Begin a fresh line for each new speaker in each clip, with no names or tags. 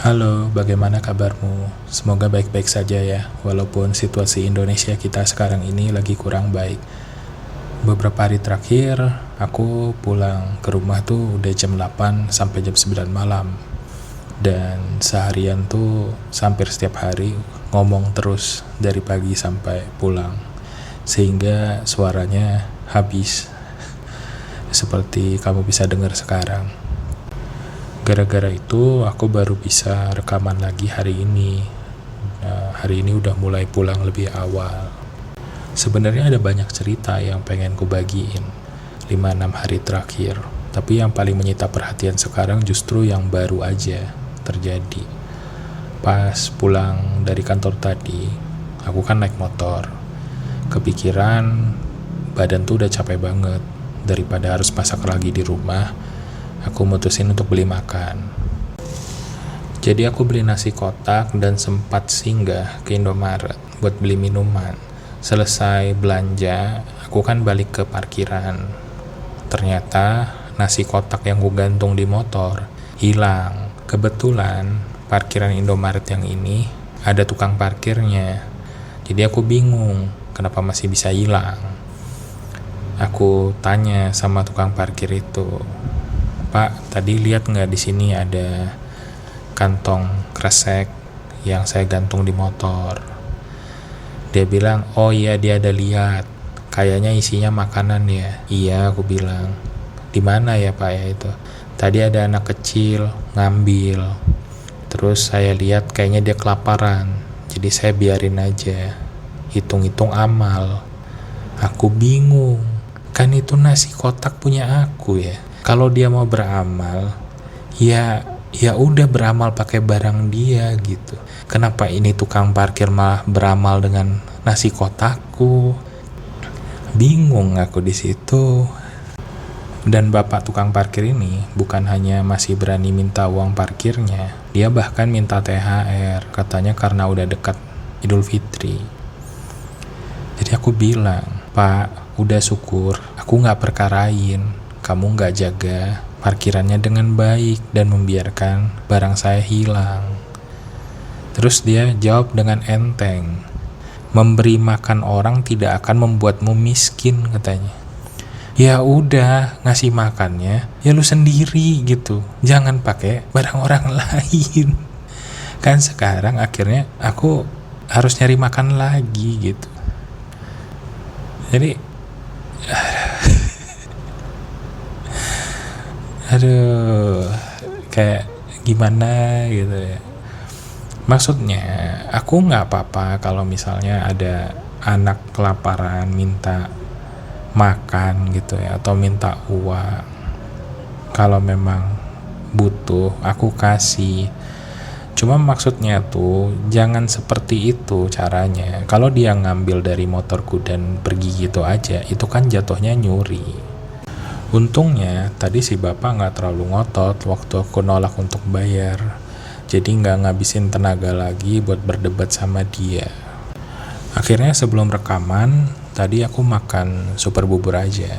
Halo, bagaimana kabarmu? Semoga baik-baik saja ya, walaupun situasi Indonesia kita sekarang ini lagi kurang baik. Beberapa hari terakhir, aku pulang ke rumah tuh udah jam 8 sampai jam 9 malam. Dan seharian tuh hampir setiap hari ngomong terus dari pagi sampai pulang. Sehingga suaranya habis, seperti kamu bisa dengar sekarang. Gara-gara itu aku baru bisa rekaman lagi hari ini. Hari ini udah mulai pulang lebih awal. Sebenarnya ada banyak cerita yang pengen ku bagiin 5-6 hari terakhir. Tapi yang paling menyita perhatian sekarang justru yang baru aja terjadi. Pas pulang dari kantor tadi, aku kan naik motor. Kepikiran badan tuh udah capek banget. Daripada harus masak lagi di rumah, aku mutusin untuk beli makan. Jadi aku beli nasi kotak dan sempat singgah ke Indomaret buat beli minuman. Selesai belanja, aku kan balik ke parkiran. Ternyata nasi kotak yang gue gantung di motor hilang. Kebetulan parkiran Indomaret yang ini ada tukang parkirnya. Jadi aku bingung kenapa masih bisa hilang. Aku tanya sama tukang parkir itu, "Pak, tadi lihat nggak di sini ada kantong kresek yang saya gantung di motor?" Dia bilang, "Oh iya, dia ada lihat. Kayaknya isinya makanan ya." "Iya," aku bilang. "Di mana ya Pak ya itu?" "Tadi ada anak kecil ngambil. Terus saya lihat kayaknya dia kelaparan. Jadi saya biarin aja. Hitung-hitung amal." Aku bingung. Kan itu nasi kotak punya aku ya. Kalau dia mau beramal, ya udah beramal pakai barang dia gitu. Kenapa ini tukang parkir malah beramal dengan nasi kotakku? Bingung aku di situ. Dan bapak tukang parkir ini bukan hanya masih berani minta uang parkirnya, dia bahkan minta THR, katanya karena udah dekat Idul Fitri. Jadi aku bilang, "Pak, udah syukur, aku nggak perkarain. Kamu nggak jaga parkirannya dengan baik dan membiarkan barang saya hilang." Terus dia jawab dengan enteng, "Memberi makan orang tidak akan membuatmu miskin," katanya. Ya udah, ngasih makannya ya lu sendiri gitu, jangan pakai barang orang lain. Kan sekarang akhirnya aku harus nyari makan lagi gitu. Jadi aduh, kayak gimana gitu ya. Maksudnya aku nggak apa-apa kalau misalnya ada anak kelaparan minta makan gitu ya, atau minta uang. Kalau memang butuh aku kasih. Cuma maksudnya tuh jangan seperti itu caranya. Kalau dia ngambil dari motorku dan pergi gitu aja, itu kan jatuhnya nyuri. Untungnya tadi si bapak nggak terlalu ngotot waktu aku nolak untuk bayar. Jadi nggak ngabisin tenaga lagi buat berdebat sama dia. Akhirnya sebelum rekaman, tadi aku makan super bubur aja.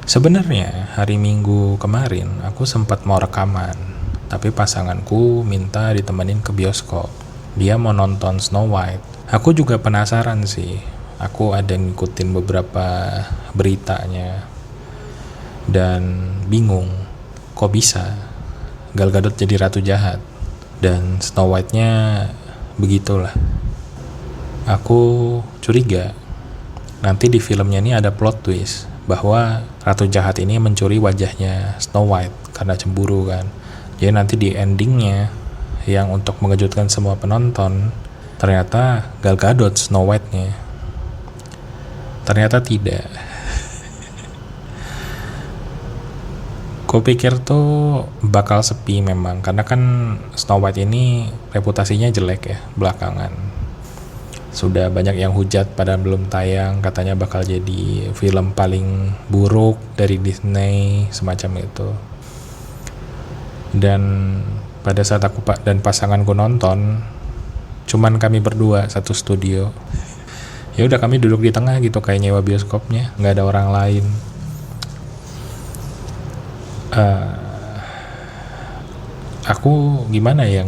Sebenarnya hari Minggu kemarin aku sempat mau rekaman, tapi pasanganku minta ditemenin ke bioskop. Dia mau nonton Snow White. Aku juga penasaran sih. Aku ada ngikutin beberapa beritanya dan bingung, kok bisa Gal Gadot jadi ratu jahat dan Snow White-nya begitulah. Aku curiga nanti di filmnya ini ada plot twist bahwa ratu jahat ini mencuri wajahnya Snow White karena cemburu kan. Jadi nanti di endingnya yang untuk mengejutkan semua penonton, ternyata Gal Gadot Snow White-nya. Ternyata tidak. Kupikir tuh bakal sepi memang, karena kan Snow White ini reputasinya jelek ya belakangan. Sudah banyak yang hujat pada belum tayang, katanya bakal jadi film paling buruk dari Disney, semacam itu. Dan pada saat aku dan pasanganku nonton, cuman kami berdua satu studio. Ya udah, kami duduk di tengah gitu kayak nyewa bioskopnya, nggak ada orang lain. aku gimana ya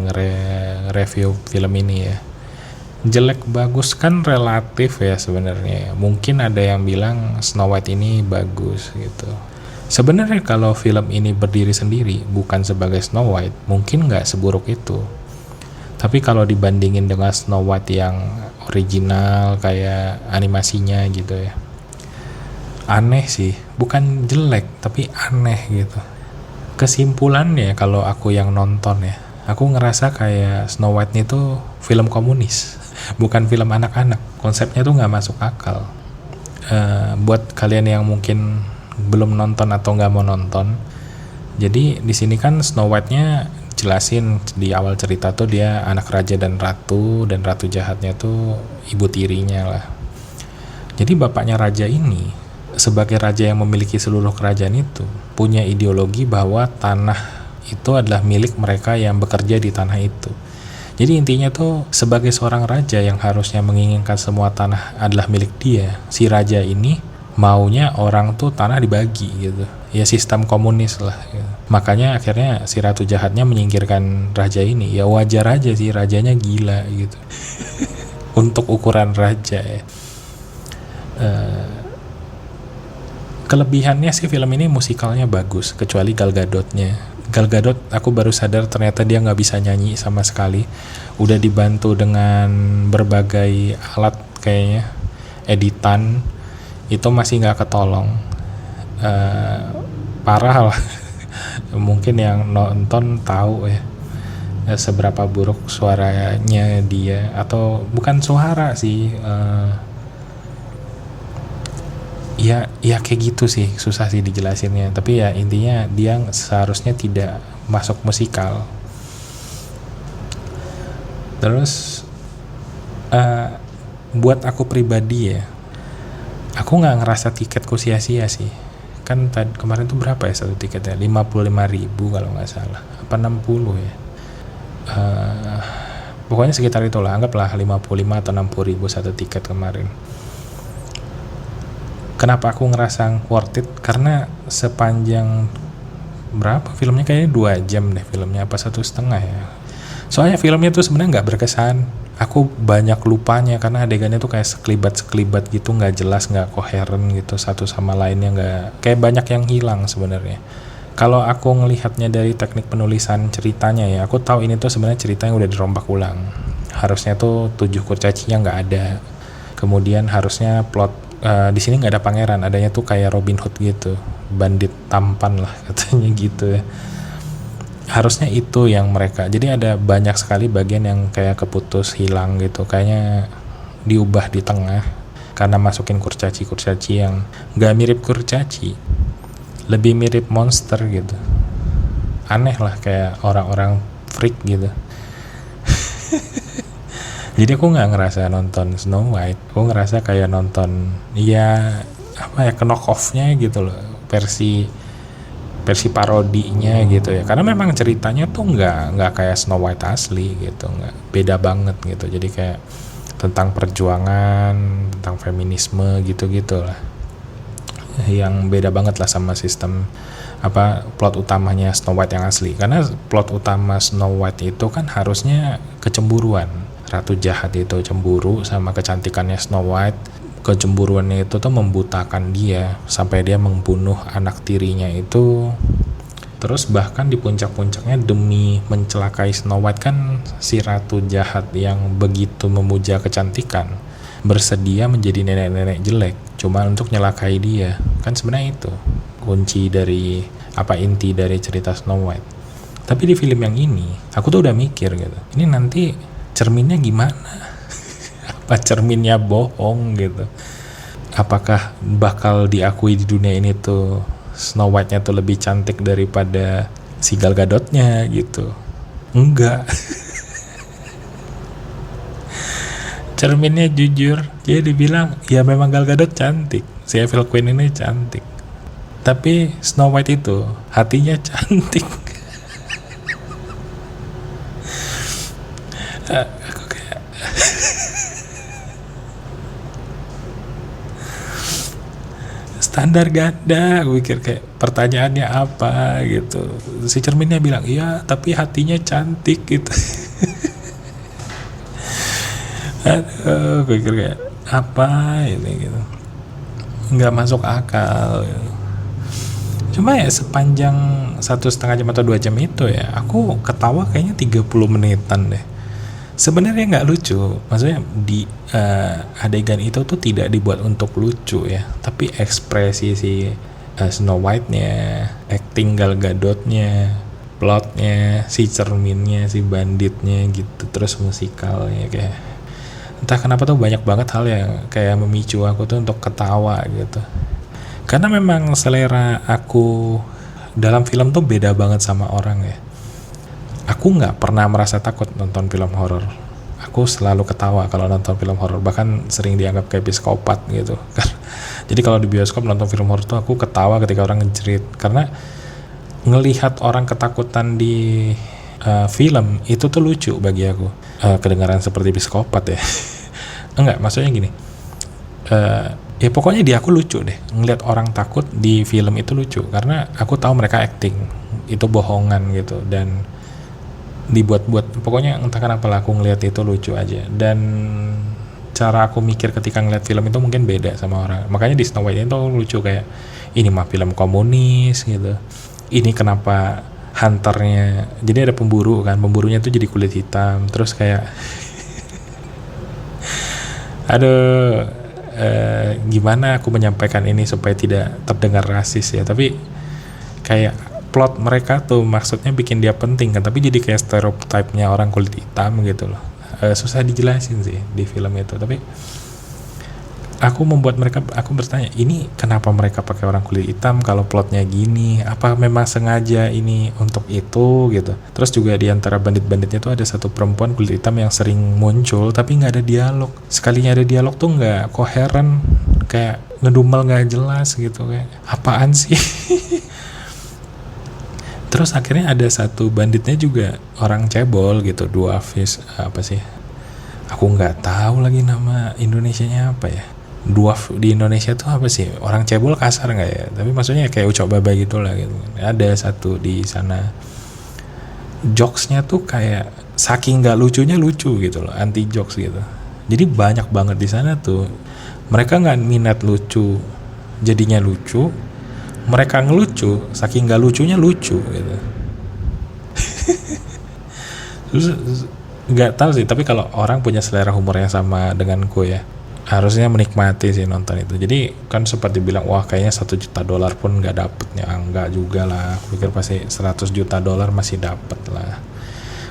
review film ini ya. Jelek bagus kan relatif ya sebenarnya. Mungkin ada yang bilang Snow White ini bagus gitu. Sebenarnya kalau film ini berdiri sendiri bukan sebagai Snow White, mungkin nggak seburuk itu. Tapi kalau dibandingin dengan Snow White yang original kayak animasinya gitu ya, aneh sih. Bukan jelek tapi aneh gitu. Kesimpulannya kalau aku yang nonton ya, aku ngerasa kayak Snow White itu film komunis, bukan film anak-anak. Konsepnya tuh nggak masuk akal. Buat kalian yang mungkin belum nonton atau nggak mau nonton, jadi di sini kan Snow White-nya jelasin di awal cerita tuh dia anak raja dan ratu jahatnya tuh ibu tirinya lah. Jadi bapaknya raja ini sebagai raja yang memiliki seluruh kerajaan itu punya ideologi bahwa tanah itu adalah milik mereka yang bekerja di tanah itu. Jadi intinya tuh sebagai seorang raja yang harusnya menginginkan semua tanah adalah milik dia, si raja ini maunya orang tuh tanah dibagi gitu. Ya sistem komunis lah gitu. Makanya akhirnya si ratu jahatnya menyingkirkan raja ini. Ya wajar aja sih, rajanya gila gitu. Untuk ukuran raja ya. Kelebihannya sih film ini musikalnya bagus, kecuali Gal Gadotnya. Gal Gadot aku baru sadar ternyata dia nggak bisa nyanyi sama sekali. Udah dibantu dengan berbagai alat kayaknya, editan, itu masih nggak ketolong. Parah lah. Mungkin yang nonton tahu ya seberapa buruk suaranya dia, atau bukan suara sih, ya kayak gitu sih, susah sih dijelasinnya. Tapi ya intinya dia seharusnya tidak masuk musikal. Terus buat aku pribadi ya, aku nggak ngerasa tiketku sia-sia sih. Kan kemarin tuh berapa ya satu tiketnya? 55.000 kalau nggak salah, apa 60 ya. Pokoknya sekitar itulah, anggaplah 55 atau 60.000 satu tiket kemarin. Kenapa aku ngerasa worth it? Karena sepanjang berapa filmnya, kayaknya 2 jam deh filmnya, apa 1,5 ya. Soalnya filmnya tuh sebenarnya nggak berkesan. Aku banyak lupanya karena adegannya tuh kayak sekelibat gitu, nggak jelas, nggak koheren gitu, satu sama lainnya nggak, kayak banyak yang hilang sebenarnya. Kalau aku ngelihatnya dari teknik penulisan ceritanya ya, aku tahu ini tuh sebenarnya cerita yang udah dirombak ulang. Harusnya tuh 7 kurcacinya nggak ada. Kemudian harusnya plot di sini nggak ada pangeran, adanya tuh kayak Robin Hood gitu, bandit tampan lah katanya gitu ya. Harusnya itu yang mereka, jadi ada banyak sekali bagian yang kayak keputus hilang gitu, kayaknya diubah di tengah karena masukin kurcaci yang nggak mirip kurcaci, lebih mirip monster gitu. Aneh lah, kayak orang-orang freak gitu. Jadi aku nggak ngerasa nonton Snow White, aku ngerasa kayak nonton ya apa ya, knock off-nya gitu loh, versi parodinya gitu ya. Karena memang ceritanya tuh nggak kayak Snow White asli gitu, nggak, beda banget gitu. Jadi kayak tentang perjuangan, tentang feminisme gitu-gitu lah, yang beda banget lah sama sistem apa plot utamanya Snow White yang asli. Karena plot utama Snow White itu kan harusnya kecemburuan. Ratu jahat itu cemburu sama kecantikannya Snow White. Kecemburuannya itu tuh membutakan dia sampai dia membunuh anak tirinya itu. Terus bahkan di puncak-puncaknya demi mencelakai Snow White kan si ratu jahat yang begitu memuja kecantikan bersedia menjadi nenek-nenek jelek cuma untuk nyelakai dia. Kan sebenarnya itu kunci dari apa, inti dari cerita Snow White. Tapi di film yang ini aku tuh udah mikir gitu, ini nanti cerminnya gimana? Apa cerminnya bohong gitu? Apakah bakal diakui di dunia ini tuh Snow White-nya tuh lebih cantik daripada si Gal Gadot-nya gitu? Enggak. Cerminnya jujur, dia dibilang ya memang Gal Gadot cantik, si Evil Queen ini cantik, tapi Snow White itu hatinya cantik. Aku kayak standar ganda. Gue pikir kayak pertanyaannya apa gitu. Si cerminnya bilang iya tapi hatinya cantik gitu. Aduh, gue pikir kayak apa ini gitu, nggak masuk akal gitu. Cuma ya sepanjang 1,5 jam atau 2 jam itu ya aku ketawa kayaknya 30 menitan deh. Sebenarnya nggak lucu, maksudnya di adegan itu tuh tidak dibuat untuk lucu ya, tapi ekspresi si Snow White-nya, acting Gal Gadot-nya, plotnya, si cerminnya, si banditnya gitu, terus musikalnya kayak entah kenapa tuh banyak banget hal yang kayak memicu aku tuh untuk ketawa gitu. Karena memang selera aku dalam film tuh beda banget sama orang ya. Aku nggak pernah merasa takut nonton film horor. Aku selalu ketawa kalau nonton film horor, bahkan sering dianggap kayak psikopat gitu. Jadi kalau di bioskop nonton film horor tuh aku ketawa ketika orang ngejerit, karena ngelihat orang ketakutan di film itu tuh lucu bagi aku. Kedengaran seperti psikopat ya. Enggak, maksudnya gini. Ya pokoknya di aku lucu deh. Ngelihat orang takut di film itu lucu karena aku tahu mereka acting. Itu bohongan gitu dan dibuat-buat, pokoknya entah kenapa lah aku ngelihat itu lucu aja. Dan cara aku mikir ketika ngeliat film itu mungkin beda sama orang. Makanya di Snow White itu lucu, kayak ini mah film komunis gitu. Ini kenapa hunternya, jadi ada pemburu kan, pemburunya tuh jadi kulit hitam, terus kayak aduh, gimana aku menyampaikan ini supaya tidak terdengar rasis ya, tapi kayak plot mereka tuh maksudnya bikin dia penting kan, tapi jadi kayak stereotipnya orang kulit hitam gitu loh. Susah dijelasin sih di film itu, tapi aku bertanya, ini kenapa mereka pakai orang kulit hitam kalau plotnya gini? Apa memang sengaja ini untuk itu gitu? Terus juga di antara bandit-banditnya tuh ada satu perempuan kulit hitam yang sering muncul tapi nggak ada dialog. Sekalinya ada dialog tuh nggak koheren, kayak ngedumel nggak jelas gitu, kayak apaan sih? Terus akhirnya ada satu banditnya juga orang cebol gitu, dwarfish apa sih? Aku nggak tahu lagi nama Indonesianya apa ya. Dwarf di Indonesia tuh apa sih? Orang cebol kasar nggak ya? Tapi maksudnya kayak ucok babai gitulah gitu. Ada satu di sana. Jokesnya tuh kayak saking nggak lucunya lucu gitu loh, anti jokes gitu. Jadi banyak banget di sana tuh. Mereka nggak minat lucu, jadinya lucu. Mereka ngelucu, saking gak lucunya lucu gitu. Terus nggak tahu sih, tapi kalau orang punya selera humor yang sama denganku ya, harusnya menikmati sih nonton itu. Jadi kan sempat dibilang wah kayaknya $1 juta pun nggak dapetnya. Enggak juga lah, aku pikir pasti $100 juta masih dapet lah,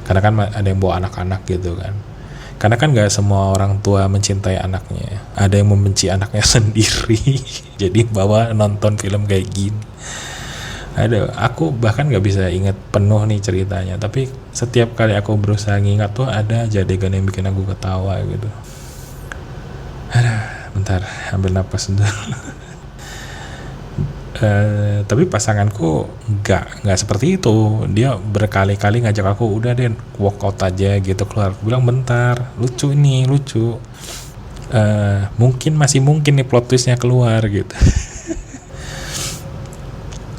karena kan ada yang bawa anak-anak gitu kan. Karena kan gak semua orang tua mencintai anaknya, ada yang membenci anaknya sendiri. Jadi bawa nonton film kayak gini. Aduh, aku bahkan gak bisa ingat penuh nih ceritanya, tapi setiap kali aku berusaha ngingat tuh ada aja adegan yang bikin aku ketawa gitu. Aduh, bentar, ambil napas dulu. Tapi pasanganku nggak seperti itu. Dia berkali-kali ngajak aku, udah deh walk out aja gitu, keluar. Aku bilang bentar, lucu ini lucu. Masih mungkin nih plot twistnya keluar gitu.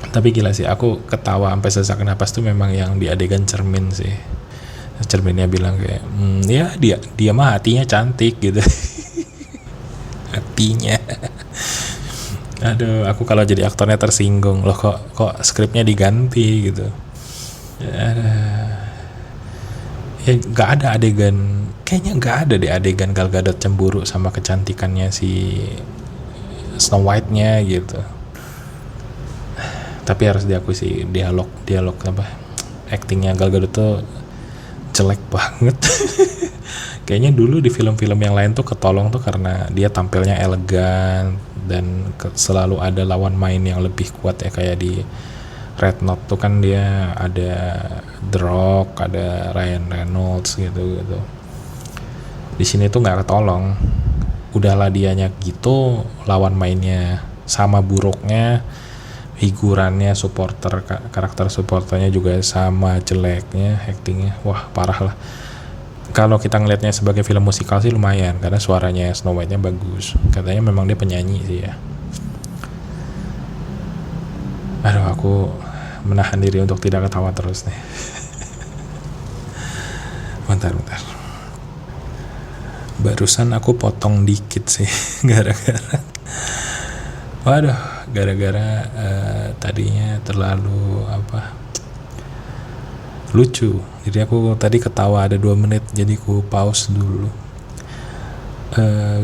Tapi gila sih, aku ketawa sampai sesak napas tuh memang yang di adegan cermin sih. Cerminnya bilang kayak, ya dia mah hatinya cantik gitu. Hatinya. Aduh, aku kalau jadi aktornya tersinggung loh, kok skripnya diganti gitu. Ya nggak ada adegan, kayaknya nggak ada deh adegan Gal Gadot cemburu sama kecantikannya si Snow White-nya gitu. Tapi harus diakui sih dialog apa, actingnya Gal Gadot tuh jelek banget. Kayaknya dulu di film-film yang lain tuh ketolong tuh karena dia tampilnya elegan dan selalu ada lawan main yang lebih kuat ya, kayak di Red Note tuh kan dia ada The Rock, ada Ryan Reynolds gitu. Di sini tuh nggak ketolong. Udahlah dianya gitu, lawan mainnya sama buruknya, figurannya, karakter supporternya juga sama jeleknya, actingnya wah parah lah. Kalau kita ngelihatnya sebagai film musikal sih lumayan, karena suaranya Snow White-nya bagus. Katanya memang dia penyanyi sih ya. Aduh, aku menahan diri untuk tidak ketawa terus nih. Bentar. Barusan aku potong dikit sih gara-gara tadinya terlalu lucu, jadi aku tadi ketawa ada 2 menit, jadi aku pause dulu.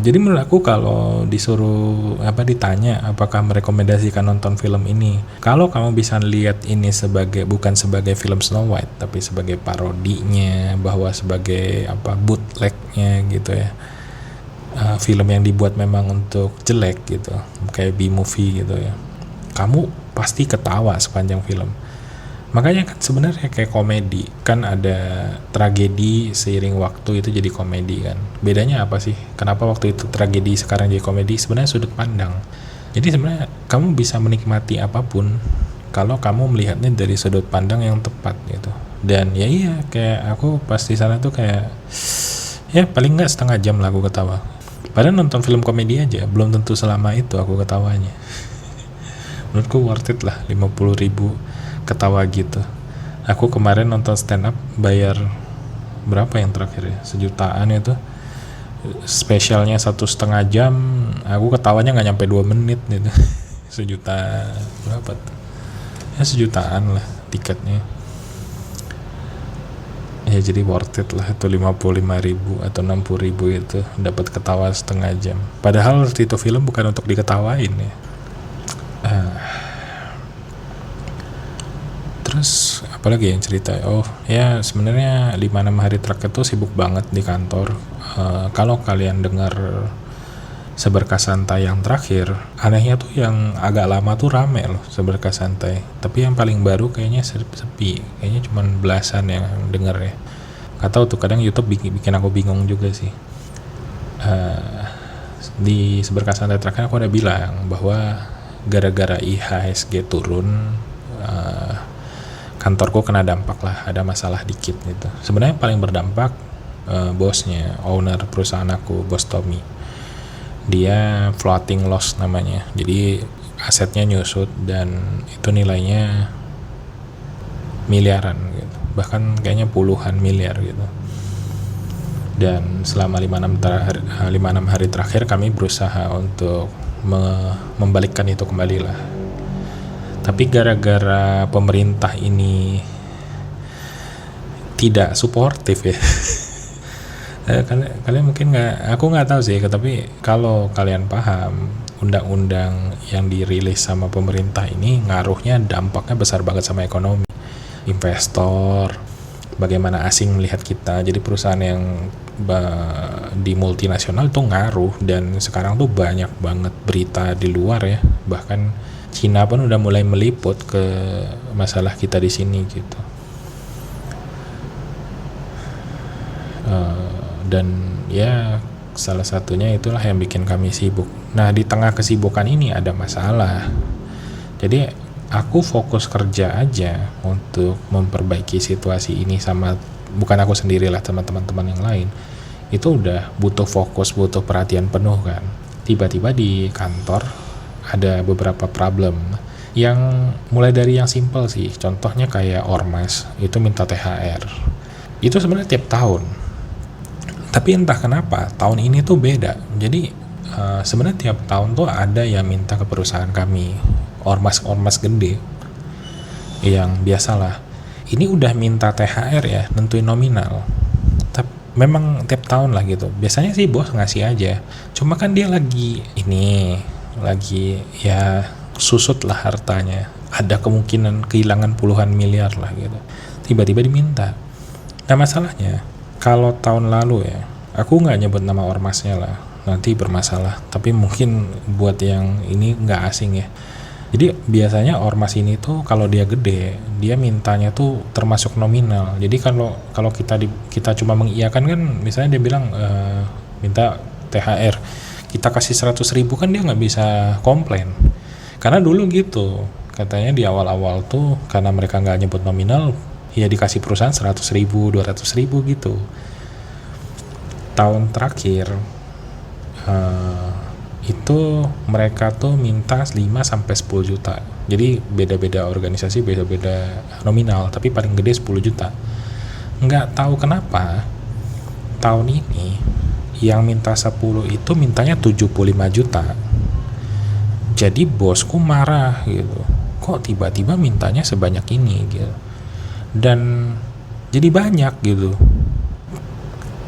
Jadi menurut aku kalau disuruh ditanya apakah merekomendasikan nonton film ini, kalau kamu bisa lihat ini bukan sebagai film Snow White tapi sebagai parodinya, bahwa sebagai bootlegnya gitu ya, film yang dibuat memang untuk jelek gitu, kayak B-movie gitu ya, kamu pasti ketawa sepanjang film. Makanya kan sebenarnya kayak komedi, kan ada tragedi seiring waktu itu jadi komedi kan. Bedanya apa sih? Kenapa waktu itu tragedi sekarang jadi komedi? Sebenarnya sudut pandang. Jadi sebenarnya kamu bisa menikmati apapun kalau kamu melihatnya dari sudut pandang yang tepat gitu. Dan ya iya, kayak aku pas di sana tuh kayak ya paling nggak setengah jam lah aku ketawa. Padahal nonton film komedi aja belum tentu selama itu aku ketawanya. Menurutku worth it lah, 50.000 ketawa gitu. Aku kemarin nonton stand up bayar berapa yang terakhir ya, 1 jutaan itu, spesialnya 1,5 jam, aku ketawanya nggak nyampe 2 menit gitu. 1 juta berapa tuh ya, 1 jutaan lah tiketnya ya, jadi worth it lah itu. 55.000 atau 60.000 itu dapat ketawa setengah jam, padahal itu film bukan untuk diketawain ya. Terus apalagi yang cerita? Oh ya, sebenarnya 5-6 hari terakhir tuh sibuk banget di kantor. Kalau kalian dengar Seberkas Santai yang terakhir, anehnya tuh yang agak lama tuh rame loh Seberkas Santai, tapi yang paling baru kayaknya sepi, kayaknya cuma belasan yang denger ya. Gak tau tuh, kadang YouTube bikin aku bingung juga sih. Di Seberkas Santai terakhir aku udah bilang bahwa gara-gara IHSG turun, kantorku kena dampak lah, ada masalah dikit gitu. Sebenarnya paling berdampak bosnya, owner perusahaan aku, bos Tommy. Dia floating loss namanya, jadi asetnya nyusut dan itu nilainya miliaran gitu, bahkan kayaknya puluhan miliar gitu. Dan selama 5-6 hari terakhir kami berusaha untuk membalikkan itu kembali lah. Tapi gara-gara pemerintah ini tidak suportif ya. Kalian mungkin aku nggak tahu sih, tapi kalau kalian paham, undang-undang yang dirilis sama pemerintah ini ngaruhnya, dampaknya besar banget sama ekonomi, investor, bagaimana asing melihat kita. Jadi perusahaan yang di multinasional tuh ngaruh, dan sekarang tuh banyak banget berita di luar ya, bahkan Cina pun udah mulai meliput ke masalah kita di sini gitu. Dan ya salah satunya itulah yang bikin kami sibuk. Nah, di tengah kesibukan ini ada masalah. Jadi aku fokus kerja aja untuk memperbaiki situasi ini, sama bukan aku sendirilah, sama teman-teman yang lain. Itu udah butuh fokus, butuh perhatian penuh kan. Tiba-tiba di kantor ada beberapa problem yang mulai dari yang simple sih. Contohnya kayak ormas itu minta THR. Itu sebenarnya tiap tahun. Tapi entah kenapa tahun ini tuh beda. Jadi sebenarnya tiap tahun tuh ada yang minta ke perusahaan kami, ormas gede yang biasalah. Ini udah minta THR ya, nentuin nominal. Tapi memang tiap tahun lah gitu. Biasanya sih bos ngasih aja. Cuma kan dia lagi ya susut lah hartanya. Ada kemungkinan kehilangan puluhan miliar lah gitu. Tiba-tiba diminta. Nah masalahnya, kalau tahun lalu ya, aku nggak nyebut nama ormasnya lah, nanti bermasalah. Tapi mungkin buat yang ini nggak asing ya. Jadi biasanya ormas ini tuh kalau dia gede, dia mintanya tuh termasuk nominal. Jadi kalau kita cuma mengiyakan kan, misalnya dia bilang minta THR, kita kasih 100.000 kan dia nggak bisa komplain. Karena dulu gitu, katanya di awal-awal tuh karena mereka nggak nyebut nominal, ya dikasih perusahaan 100.000, 200.000 gitu. Tahun terakhir itu mereka tuh minta 5-10 juta. Jadi beda-beda organisasi, beda-beda nominal, tapi paling gede 10 juta. Nggak tahu kenapa tahun ini yang minta 10 itu mintanya 75 juta. Jadi bosku marah gitu. Kok tiba-tiba mintanya sebanyak ini gitu. Dan jadi banyak gitu.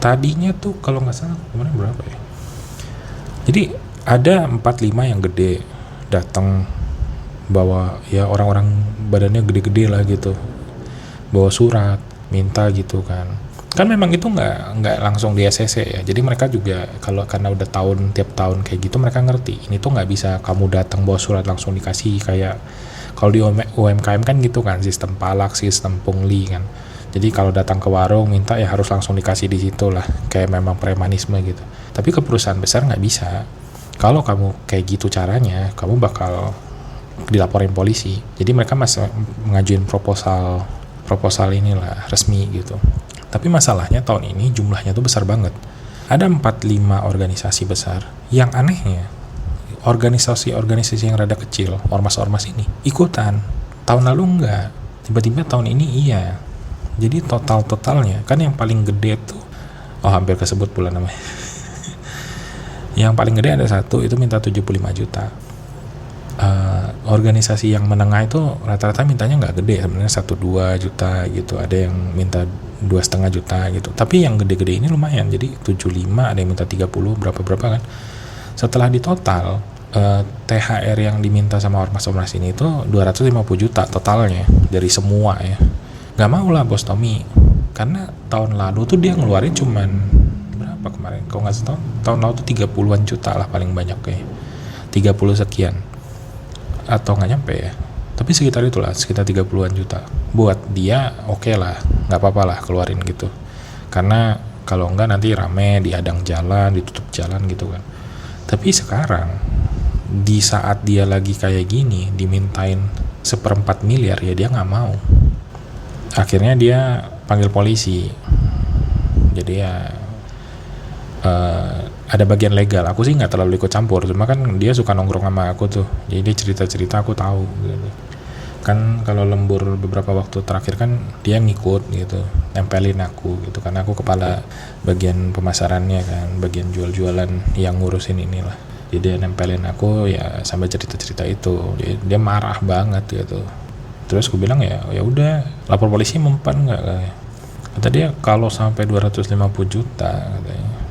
Tadinya tuh kalau nggak salah kemarin berapa ya? Jadi ada 4-5 yang gede datang, bawa ya orang-orang badannya gede-gede lah gitu, bawa surat minta gitu kan memang itu nggak langsung di SCC ya, jadi mereka juga karena udah tiap tahun kayak gitu mereka ngerti ini tuh nggak bisa kamu datang bawa surat langsung dikasih kayak kalau di UMKM kan gitu kan, sistem palak, sistem pungli kan. Jadi kalau datang ke warung minta ya harus langsung dikasih di situ lah, kayak memang premanisme gitu. Tapi ke perusahaan besar nggak bisa. Kalau kamu kayak gitu caranya, kamu bakal dilaporin polisi. Jadi mereka masih mengajuin proposal inilah resmi gitu. Tapi masalahnya tahun ini jumlahnya tuh besar banget. Ada 4-5 organisasi besar. Yang anehnya, organisasi yang rada kecil, ormas-ormas ini ikutan. Tahun lalu enggak. Tiba-tiba tahun ini iya. Jadi totalnya kan yang paling gede tuh, hampir kesebut pula namanya. Yang paling gede ada satu, itu minta 75 juta. Organisasi yang menengah itu rata-rata mintanya nggak gede, sebenarnya 1-2 juta gitu. Ada yang minta 2,5 juta gitu. Tapi yang gede-gede ini lumayan, jadi 75, ada yang minta 30, berapa kan. Setelah di total, THR yang diminta sama ormas-ormas ini itu 250 juta totalnya dari semua ya. Nggak mau lah bos Tommy, karena tahun lalu tuh dia ngeluarin cuman berapa kemarin, kalau nggak salah tahun lalu tuh 30-an juta lah paling banyak kayak 30 sekian atau nggak nyampe ya, tapi sekitar itulah, sekitar 30-an juta. Buat dia oke lah, nggak apa-apa lah keluarin gitu, karena kalau nggak nanti rame, dihadang jalan, ditutup jalan gitu kan. Tapi sekarang di saat dia lagi kayak gini dimintain 1/4 miliar ya dia nggak mau. Akhirnya dia panggil polisi. Jadi ya ada bagian legal, aku sih nggak terlalu ikut campur, cuma kan dia suka nongkrong sama aku tuh, jadi dia cerita-cerita aku tahu gitu. Kan kalau lembur beberapa waktu terakhir kan dia ngikut gitu, nempelin aku gitu, karena aku kepala bagian pemasarannya kan, bagian jual-jualan yang ngurusin inilah. Jadi dia nempelin aku ya sampai cerita-cerita itu, dia marah banget gitu. Terus aku bilang ya udah lapor polisi mempan nggak, kata dia kalau sampai 250 juta katanya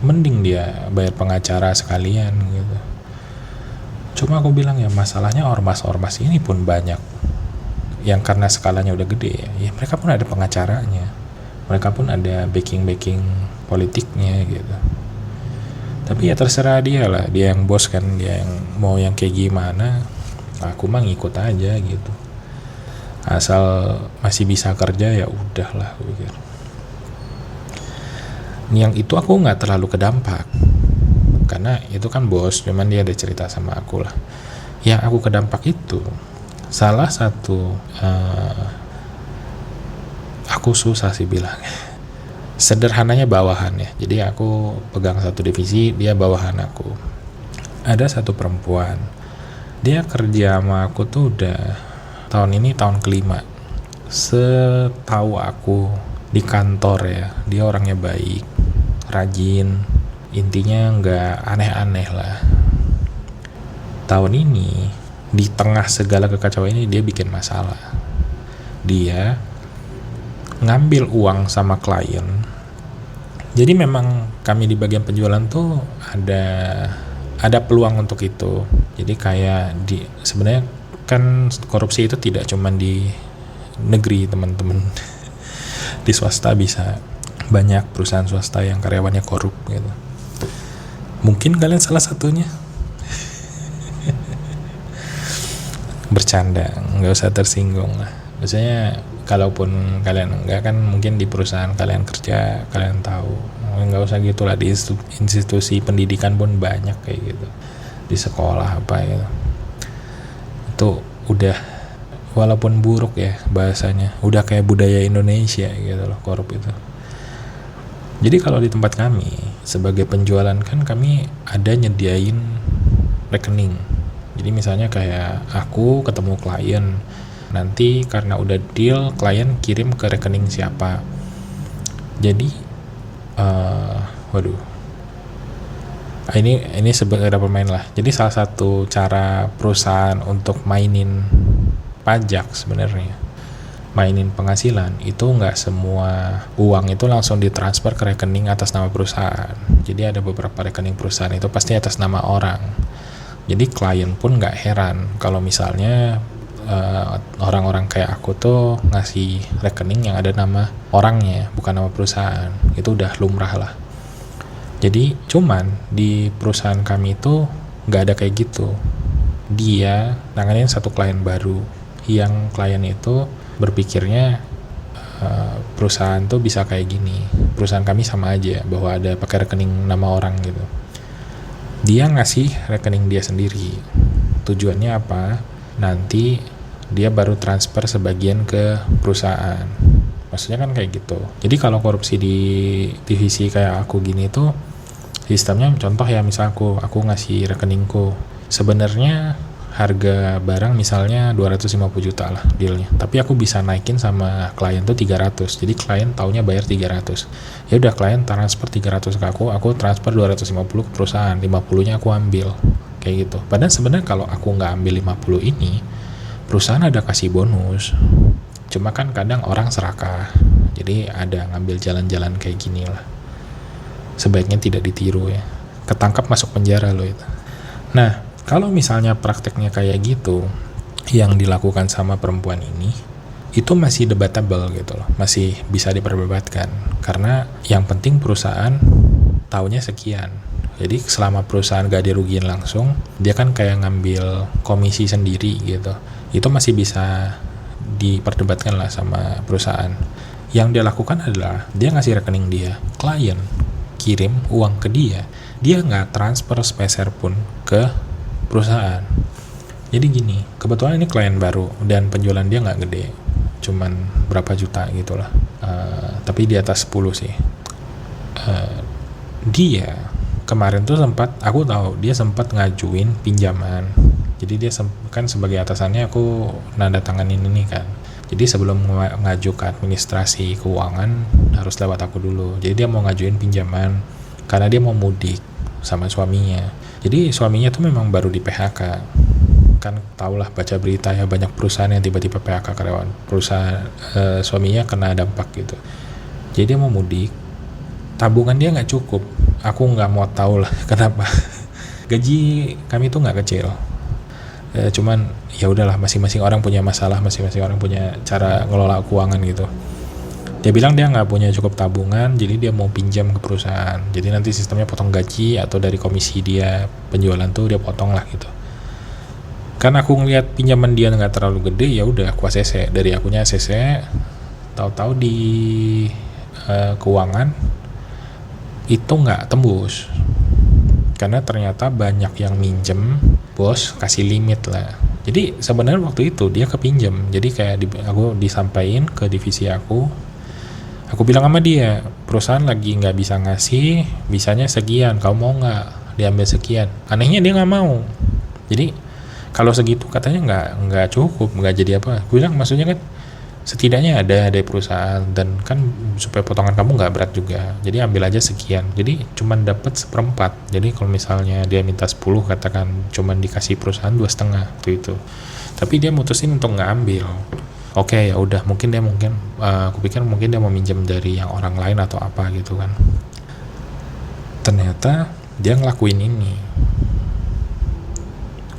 mending dia bayar pengacara sekalian gitu. Cuma aku bilang ya masalahnya ormas-ormas ini pun banyak yang karena skalanya udah gede ya mereka pun ada pengacaranya, mereka pun ada backing politiknya gitu. Tapi ya terserah dia lah, dia yang bos kan, dia yang mau yang kayak gimana, aku mah ngikut aja gitu. Asal masih bisa kerja ya udahlah aku pikir. Yang itu aku nggak terlalu kedampak karena itu kan bos, cuman dia ada cerita sama aku lah. Yang aku kedampak itu salah satu, aku susah sih bilang, sederhananya bawahan ya. Jadi aku pegang satu divisi, dia bawahan aku. Ada satu perempuan, dia kerja sama aku tuh udah tahun ini tahun kelima. Setahu aku di kantor ya, dia orangnya baik, rajin, intinya nggak aneh-aneh lah. Tahun ini di tengah segala kekacauan ini dia bikin masalah. Dia ngambil uang sama klien. Jadi memang kami di bagian penjualan tuh ada peluang untuk itu. Jadi kayak sebenarnya kan korupsi itu tidak cuma di negeri teman-teman. Di swasta bisa, banyak perusahaan swasta yang karyawannya korup gitu. Mungkin kalian salah satunya. Bercanda, nggak usah tersinggung lah. Biasanya kalaupun kalian enggak kan mungkin di perusahaan kalian kerja, kalian tahu. Nggak usah gitulah, di institusi pendidikan pun banyak kayak gitu, di sekolah apa gitu. Itu udah, walaupun buruk ya bahasanya, udah kayak budaya Indonesia gitu loh korup itu. Jadi kalau di tempat kami sebagai penjualan kan kami ada nyediain rekening. Jadi misalnya kayak aku ketemu klien, nanti karena udah deal klien kirim ke rekening siapa. Jadi ini sebagai pemain lah. Jadi salah satu cara perusahaan untuk mainin pajak sebenarnya, mainin penghasilan, itu nggak semua uang itu langsung ditransfer ke rekening atas nama perusahaan. Jadi ada beberapa rekening perusahaan itu pasti atas nama orang. Jadi klien pun nggak heran kalau misalnya orang-orang kayak aku tuh ngasih rekening yang ada nama orangnya, bukan nama perusahaan. Itu udah lumrah lah. Jadi cuman di perusahaan kami itu nggak ada kayak gitu. Dia nanganin satu klien baru, yang klien itu berpikirnya perusahaan tuh bisa kayak gini. Perusahaan kami sama aja, bahwa ada pakai rekening nama orang gitu. Dia ngasih rekening dia sendiri. Tujuannya apa? Nanti dia baru transfer sebagian ke perusahaan. Maksudnya kan kayak gitu. Jadi kalau korupsi di divisi kayak aku gini tuh sistemnya, contoh ya, misal aku ngasih rekeningku, sebenarnya harga barang misalnya 250 juta lah dealnya, tapi aku bisa naikin sama klien tuh 300. Jadi klien taunya bayar 300. Ya udah, klien transfer 300 ke aku transfer 250 ke perusahaan, 50-nya aku ambil. Kayak gitu. Padahal sebenarnya kalau aku nggak ambil 50 ini, perusahaan ada kasih bonus. Cuma kan kadang orang serakah. Jadi ada ngambil jalan-jalan kayak gini lah. Sebaiknya tidak ditiru ya. Ketangkap masuk penjara loh itu. Nah, kalau misalnya prakteknya kayak gitu, yang dilakukan sama perempuan ini, itu masih debatable gitu loh. Masih bisa diperdebatkan. Karena yang penting perusahaan taunya sekian. Jadi selama perusahaan gak dirugiin langsung, dia kan kayak ngambil komisi sendiri gitu. Itu masih bisa diperdebatkan lah sama perusahaan. Yang dia lakukan adalah dia ngasih rekening dia, klien kirim uang ke dia nggak transfer sepeser pun ke perusahaan. Jadi gini, kebetulan ini klien baru dan penjualan dia nggak gede, cuman berapa juta gitulah, tapi di atas 10 sih. Dia kemarin tuh aku tahu dia sempat ngajuin pinjaman. Jadi dia kan sebagai atasannya, aku nanda tanganin ini kan. Jadi sebelum ngaju ke administrasi keuangan harus lewat aku dulu. Jadi dia mau ngajuin pinjaman karena dia mau mudik sama suaminya. Jadi suaminya tuh memang baru di PHK. Kan tahulah, baca berita ya, banyak perusahaan yang tiba-tiba PHK karyawan. Perusahaan suaminya kena dampak gitu. Jadi dia mau mudik. Tabungan dia nggak cukup. Aku nggak mau tahu lah kenapa. Gaji kami tuh nggak kecil. Cuman ya udahlah, masing-masing orang punya masalah, masing-masing orang punya cara ngelola keuangan gitu. Dia bilang dia nggak punya cukup tabungan, jadi dia mau pinjam ke perusahaan. Jadi nanti sistemnya potong gaji atau dari komisi dia penjualan tuh dia potong lah gitu. Kan aku ngeliat pinjaman dia nggak terlalu gede, ya udah aku ACC, dari akunya ACC. Tahu-tahu di keuangan itu nggak tembus. Karena ternyata banyak yang minjem, bos kasih limit lah. Jadi sebenarnya waktu itu dia kepinjam. Jadi kayak aku disampaikan ke divisi aku bilang sama dia, perusahaan lagi nggak bisa ngasih, bisanya sekian, kamu mau nggak diambil sekian? Anehnya dia nggak mau. Jadi kalau segitu katanya nggak cukup, nggak jadi apa. Gue bilang maksudnya kan setidaknya ada dari perusahaan, dan kan supaya potongan kamu nggak berat juga, jadi ambil aja sekian. Jadi cuman dapat 1/4. Jadi kalau misalnya dia minta 10, katakan cuman dikasih perusahaan 2,5 waktu itu. Tapi dia mutusin untuk nggak ambil. Oke, ya udah, aku pikir mungkin dia mau minjem dari yang orang lain atau apa gitu kan. Ternyata dia ngelakuin ini.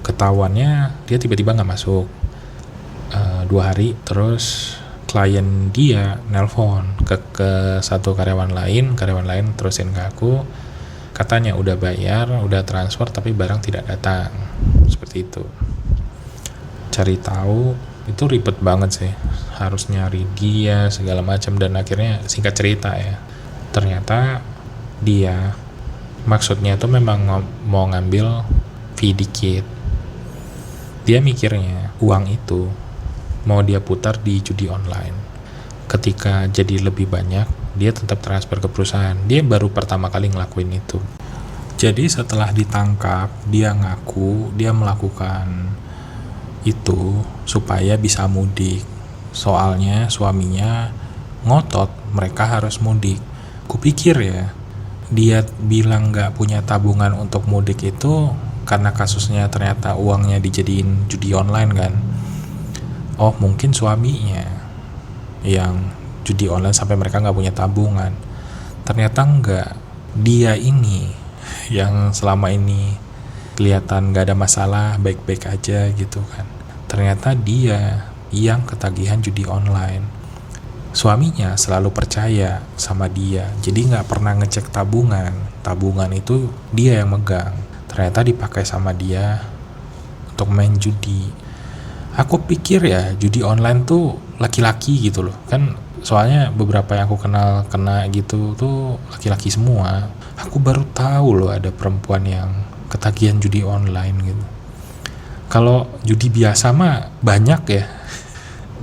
Ketahuannya dia tiba-tiba nggak masuk. 2 hari, terus klien dia nelpon ke satu karyawan lain terusin ke aku, katanya udah bayar, udah transfer, tapi barang tidak datang. Seperti itu. Cari tahu itu ribet banget sih, harus nyari dia segala macam, dan akhirnya singkat cerita ya, ternyata dia maksudnya tuh memang mau ngambil fee dikit. Dia mikirnya uang itu mau dia putar di judi online. Ketika jadi lebih banyak, dia tetap transfer ke perusahaan. Dia baru pertama kali ngelakuin itu. Jadi setelah ditangkap, dia ngaku dia melakukan itu supaya bisa mudik. Soalnya suaminya ngotot mereka harus mudik. Kupikir ya, dia bilang gak punya tabungan untuk mudik itu karena kasusnya ternyata uangnya dijadiin judi online kan. Oh mungkin suaminya yang judi online sampai mereka gak punya tabungan. Ternyata enggak, dia ini yang selama ini kelihatan gak ada masalah, baik-baik aja gitu kan. Ternyata dia yang ketagihan judi online. Suaminya selalu percaya sama dia, jadi gak pernah ngecek tabungan. Tabungan itu dia yang megang. Ternyata dipakai sama dia untuk main judi. Aku pikir ya judi online tuh laki-laki gitu loh. Kan soalnya beberapa yang aku kenal kena gitu tuh laki-laki semua. Aku baru tahu loh ada perempuan yang ketagihan judi online gitu. Kalau judi biasa mah banyak ya.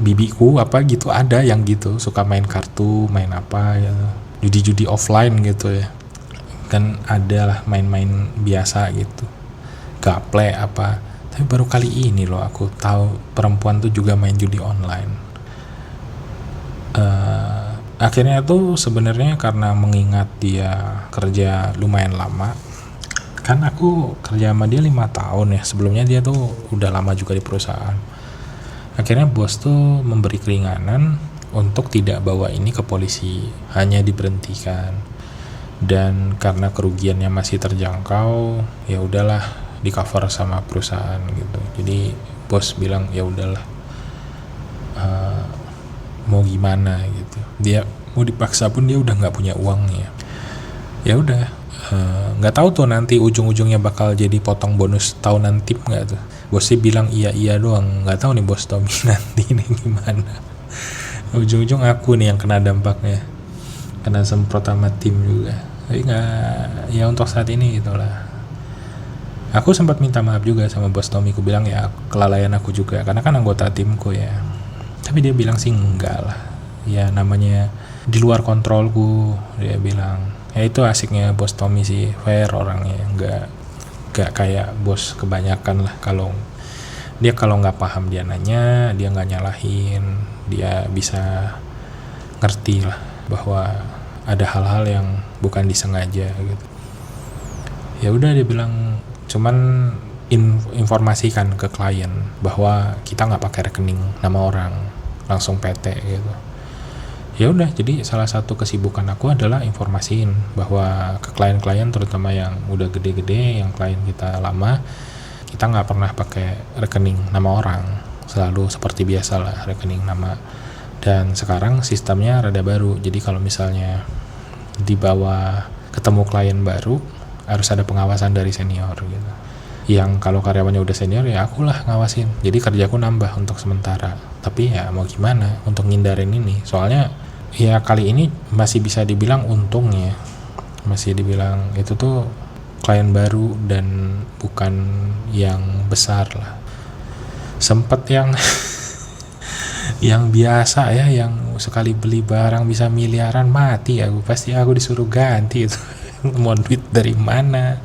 Bibiku apa gitu ada yang gitu suka main kartu, main apa gitu. Judi-judi offline gitu ya. Kan ada lah main-main biasa gitu. Gaple apa. Tapi baru kali ini loh aku tahu perempuan tuh juga main judi online. Akhirnya tuh sebenarnya karena mengingat dia kerja lumayan lama. Kan aku kerja sama dia 5 tahun ya. Sebelumnya dia tuh udah lama juga di perusahaan. Akhirnya bos tuh memberi keringanan untuk tidak bawa ini ke polisi, hanya diberhentikan. Dan karena kerugiannya masih terjangkau, ya udahlah di cover sama perusahaan gitu. Jadi bos bilang ya udahlah, mau gimana gitu. Dia mau dipaksa pun dia udah nggak punya uangnya. Ya udah, nggak tahu tuh nanti ujung-ujungnya bakal jadi potong bonus tahunan tip nggak tuh. Bosnya bilang iya doang, nggak tahu nih bos Tommy nanti ini gimana. Ujung-ujung aku nih yang kena dampaknya, kena semprot sama tim juga. Tapi nggak, ya untuk saat ini gitulah. Aku sempat minta maaf juga sama bos Tommy, aku bilang ya kelalaian aku juga, karena kan anggota timku ya. Tapi dia bilang sih enggak lah, ya namanya di luar kontrolku, dia bilang. Ya itu asiknya bos Tommy sih, fair orangnya, nggak kayak bos kebanyakan lah. Kalau nggak paham dia nanya, dia nggak nyalahin, dia bisa ngerti lah bahwa ada hal-hal yang bukan disengaja gitu. Ya udah dia bilang, cuman informasikan ke klien bahwa kita nggak pakai rekening nama orang, langsung PT gitu. Ya udah, jadi salah satu kesibukan aku adalah informasiin bahwa ke klien-klien terutama yang udah gede-gede, yang klien kita lama, kita nggak pernah pakai rekening nama orang, selalu seperti biasa lah rekening nama. Dan sekarang sistemnya rada baru, jadi kalau misalnya dibawa ketemu klien baru harus ada pengawasan dari senior gitu. Yang kalau karyawannya udah senior ya akulah ngawasin, jadi kerjaku nambah untuk sementara. Tapi ya mau gimana untuk ngindarin ini, soalnya ya kali ini masih bisa dibilang untungnya, masih dibilang itu tuh klien baru dan bukan yang besar lah. Sempet yang yang biasa ya, yang sekali beli barang bisa miliaran, mati aku, pasti aku disuruh ganti itu. Mau duit dari mana?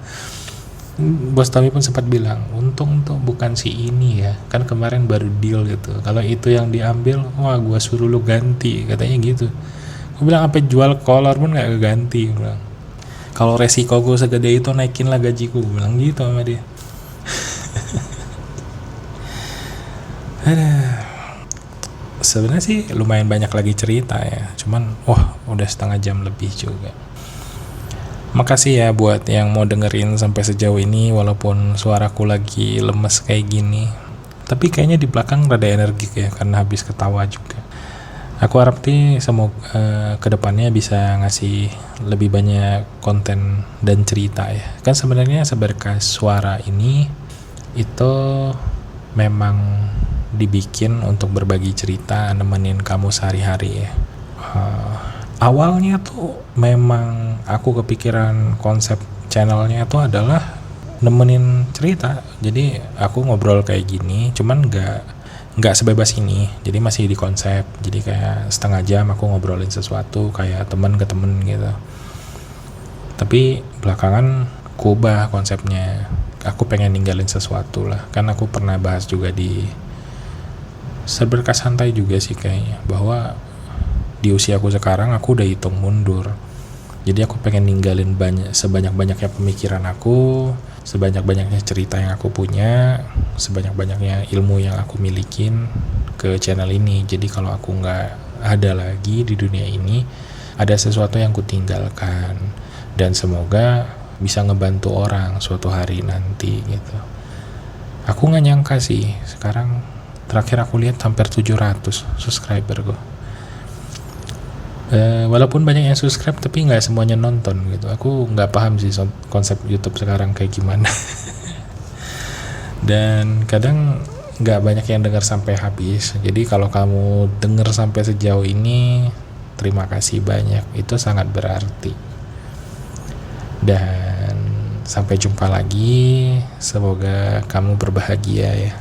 Bos Tommy pun sempat bilang, untung tuh bukan si ini ya, kan kemarin baru deal gitu. Kalau itu yang diambil, wah gua suruh lu ganti, katanya gitu. Gua bilang sampai jual kolor pun nggak ganti. Kalau resiko gue segede itu, naikin lah gajiku, gua bilang gitu sama dia. Sebenarnya sih lumayan banyak lagi cerita ya, cuman wah udah setengah jam lebih juga. Makasih ya buat yang mau dengerin sampai sejauh ini, walaupun suaraku lagi lemes kayak gini. Tapi kayaknya di belakang rada energik ya, karena habis ketawa juga. Aku harap nih semoga kedepannya bisa ngasih lebih banyak konten dan cerita ya. Kan sebenarnya Seberkas Suara ini itu memang dibikin untuk berbagi cerita, nemenin kamu sehari-hari ya. Awalnya tuh memang aku kepikiran konsep channelnya itu adalah nemenin cerita. Jadi aku ngobrol kayak gini, cuman nggak sebebas ini, jadi masih di konsep. Jadi kayak setengah jam aku ngobrolin sesuatu kayak teman ke temen gitu. Tapi belakangan aku ubah konsepnya, aku pengen ninggalin sesuatu lah. Kan aku pernah bahas juga di Seberkas Santai juga sih kayaknya, bahwa di usiaku sekarang aku udah hitung mundur. Jadi aku pengen ninggalin sebanyak-banyaknya pemikiran aku, sebanyak-banyaknya cerita yang aku punya, sebanyak-banyaknya ilmu yang aku milikin ke channel ini. Jadi kalau aku nggak ada lagi di dunia ini, ada sesuatu yang kutinggalkan, dan semoga bisa ngebantu orang suatu hari nanti gitu. Aku nggak nyangka sih, sekarang terakhir aku lihat hampir 700 subscriber gue. Walaupun banyak yang subscribe tapi nggak semuanya nonton gitu. Aku nggak paham sih konsep YouTube sekarang kayak gimana. Dan kadang nggak banyak yang dengar sampai habis. Jadi kalau kamu dengar sampai sejauh ini, terima kasih banyak, itu sangat berarti. Dan sampai jumpa lagi, semoga kamu berbahagia ya.